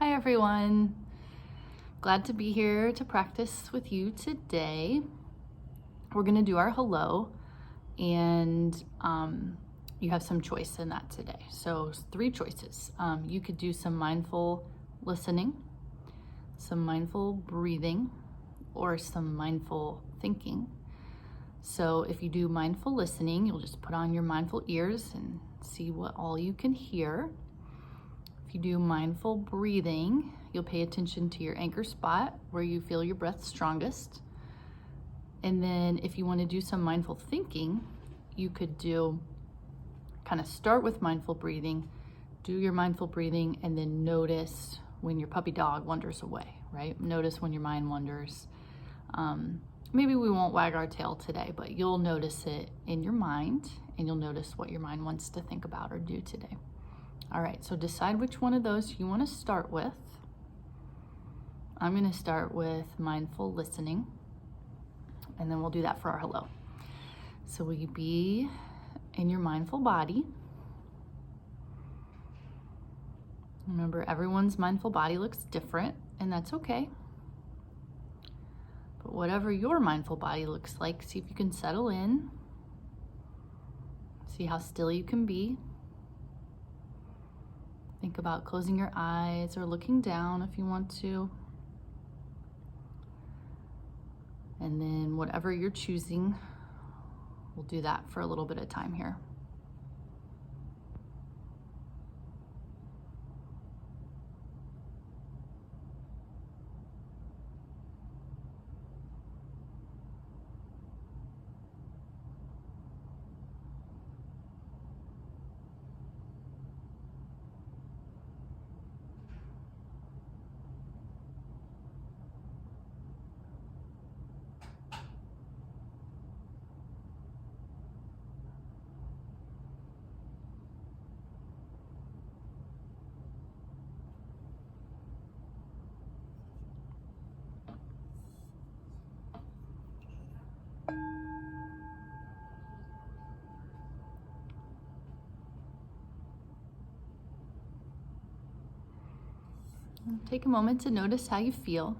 Hi everyone. Glad to be here to practice with you today. We're gonna do our hello, and you have some choice in that today. So 3 choices. You could do some mindful listening, some mindful breathing, or some mindful thinking. So if you do mindful listening, you'll just put on your mindful ears and see what all you can hear. If you do mindful breathing, you'll pay attention to your anchor spot where you feel your breath strongest. And then if you want to do some mindful thinking, you could kind of start with mindful breathing, do your mindful breathing, and then notice when your puppy dog wanders away, right? Notice when your mind wanders. Maybe we won't wag our tail today, but you'll notice it in your mind, and you'll notice what your mind wants to think about or do today. All right, so decide which one of those you want to start with. I'm going to start with mindful listening, and then we'll do that for our hello. So will you be in your mindful body? Remember, everyone's mindful body looks different, and that's okay. But whatever your mindful body looks like, see if you can settle in. See how still you can be. Think about closing your eyes or looking down if you want to. And then whatever you're choosing, we'll do that for a little bit of time here. Take a moment to notice how you feel.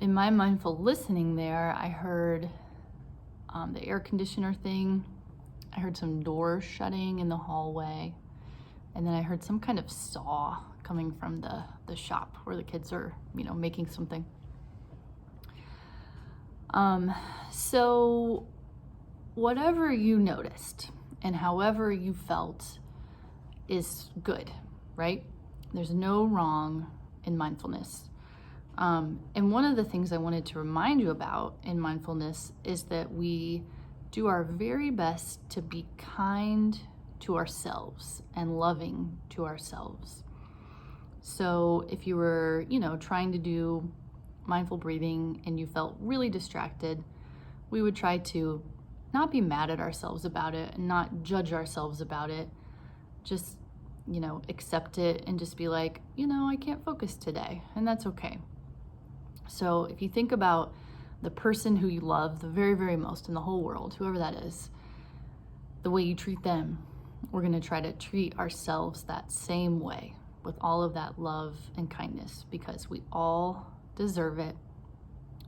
In my mindful listening there, I heard the air conditioner thing. I heard some doors shutting in the hallway. And then I heard some kind of saw coming from the shop where the kids are, making something. So whatever you noticed and however you felt is good, right? There's no wrong in mindfulness. And one of the things I wanted to remind you about in mindfulness is that we do our very best to be kind to ourselves and loving to ourselves. So if you were, trying to do mindful breathing and you felt really distracted, we would try to not be mad at ourselves about it and not judge ourselves about it. Just, accept it and just be like, I can't focus today, and that's okay. So if you think about the person who you love the very, very most in the whole world, whoever that is, the way you treat them, we're going to try to treat ourselves that same way with all of that love and kindness, because we all deserve it.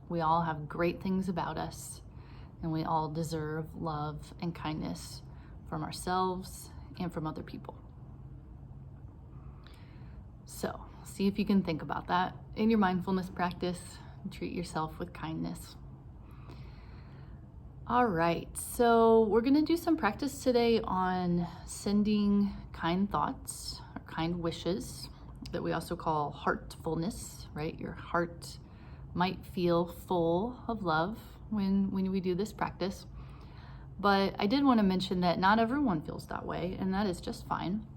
We all have great things about us, and we all deserve love and kindness from ourselves and from other people. So see if you can think about that in your mindfulness practice and treat yourself with kindness. All right, so we're gonna do some practice today on sending kind thoughts or kind wishes that we also call heartfulness, right? Your heart might feel full of love when we do this practice. But I did want to mention that not everyone feels that way, and that is just fine.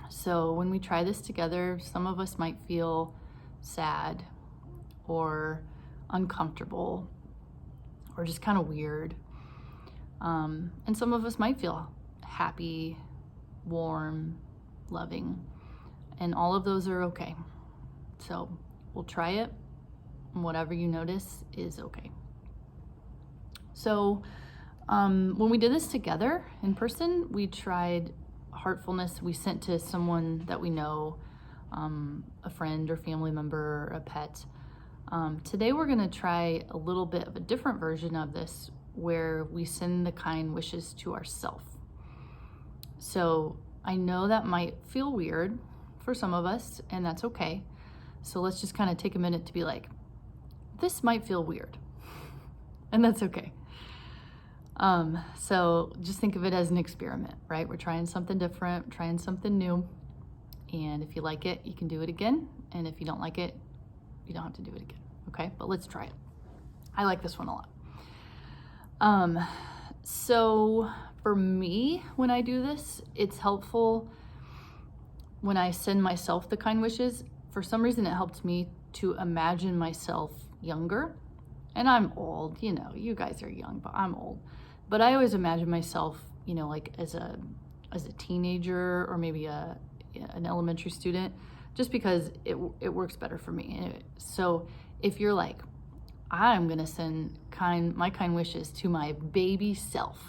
So when we try this together, some of us might feel sad or uncomfortable or just kind of weird. And some of us might feel happy, warm, loving, and all of those are okay. So we'll try it, and whatever you notice is okay. So when we did this together in person, we tried heartfulness we sent to someone that we know, a friend or family member, or a pet. Today we're gonna try a little bit of a different version of this where we send the kind wishes to ourselves. So I know that might feel weird for some of us, and that's okay. So let's just kind of take a minute to be like, this might feel weird, and that's okay. So just think of it as an experiment, right? We're trying something different, trying something new. And if you like it, you can do it again. And if you don't like it, you don't have to do it again. Okay, but let's try it. I like this one a lot. So for me, when I do this, it's helpful when I send myself the kind wishes. For some reason, it helps me to imagine myself younger. And I'm old, you know, you guys are young, but I'm old. But I always imagine myself, you know, like as a teenager or maybe an elementary student, just because it works better for me. So if you're like, I'm gonna send my kind wishes to my baby self.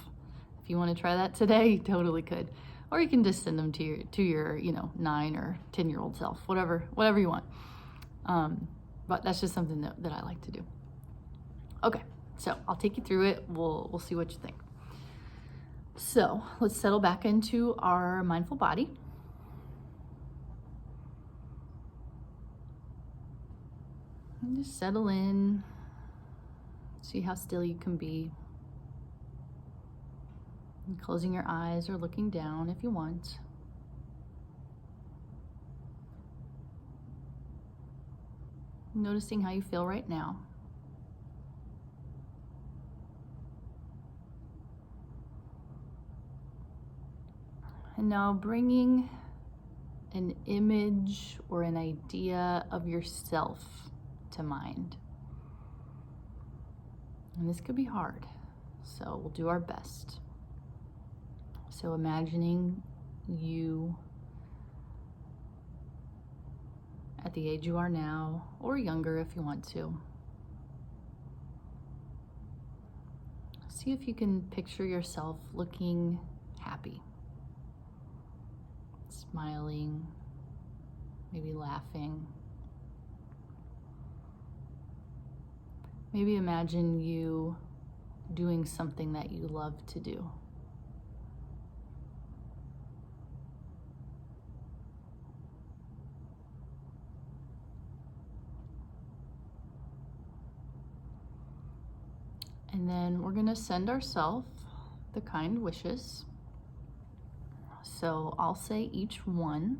If you want to try that today, you totally could. Or you can just send them to your 9 or 10-year-old self, whatever you want. But that's just something that I like to do. Okay, so I'll take you through it. We'll see what you think. So let's settle back into our mindful body. And just settle in. See how still you can be. And closing your eyes or looking down if you want. Noticing how you feel right now. And now bringing an image or an idea of yourself to mind. And this could be hard, so we'll do our best. So imagining you at the age you are now, or younger if you want to. See if you can picture yourself looking happy. Smiling, maybe laughing. Maybe imagine you doing something that you love to do. And then we're going to send ourselves the kind wishes. So I'll say each one,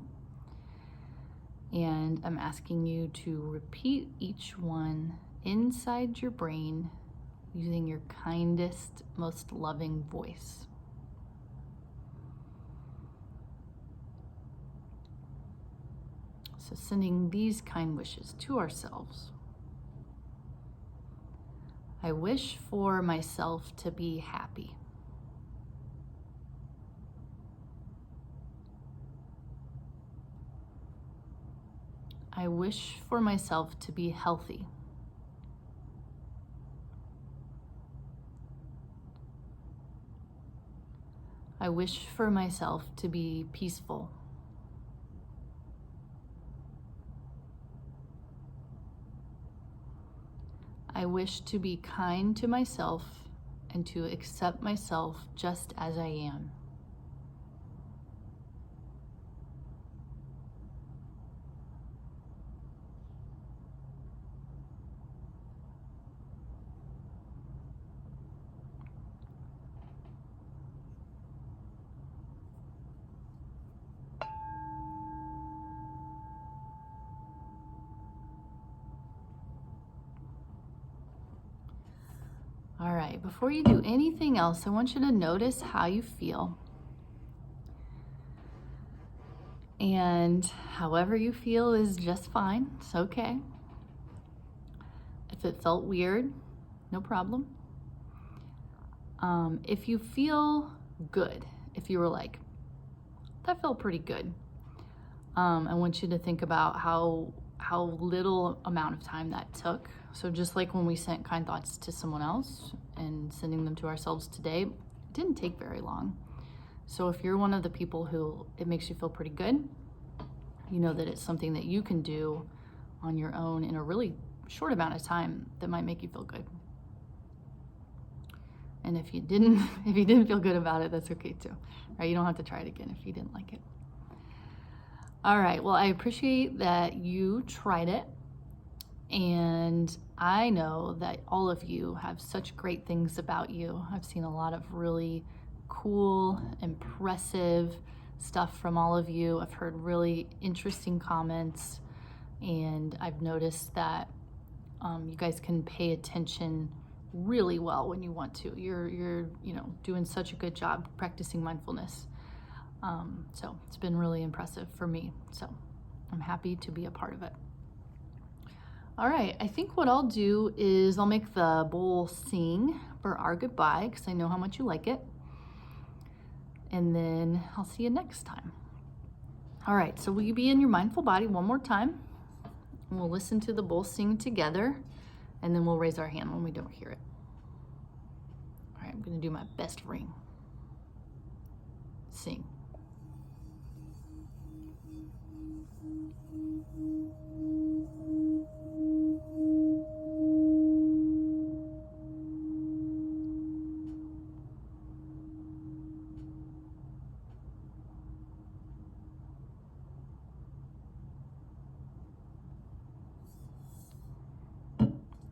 and I'm asking you to repeat each one inside your brain using your kindest, most loving voice. So sending these kind wishes to ourselves. I wish for myself to be happy. I wish for myself to be healthy. I wish for myself to be peaceful. I wish to be kind to myself and to accept myself just as I am. All right, before you do anything else, I want you to notice how you feel. And however you feel is just fine. It's okay. If it felt weird, no problem. If you feel good, if you were like, that felt pretty good, I want you to think about how little amount of time that took. So just like when we sent kind thoughts to someone else and sending them to ourselves today, it didn't take very long. So if you're one of the people who it makes you feel pretty good, you know that it's something that you can do on your own in a really short amount of time that might make you feel good. And if you didn't feel good about it, that's okay too. Right? You don't have to try it again if you didn't like it. All right, well, I appreciate that you tried it. And I know that all of you have such great things about you. I've seen a lot of really cool, impressive stuff from all of you. I've heard really interesting comments, and I've noticed that you guys can pay attention really well when you want to. You're doing such a good job practicing mindfulness. So it's been really impressive for me. So I'm happy to be a part of it. All right, I think what I'll do is I'll make the bowl sing for our goodbye because I know how much you like it. And then I'll see you next time. All right, so will you be in your mindful body one more time? And we'll listen to the bowl sing together, and then we'll raise our hand when we don't hear it. All right, I'm gonna do my best ring. Sing.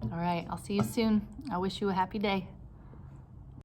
All right, I'll see you soon. I wish you a happy day.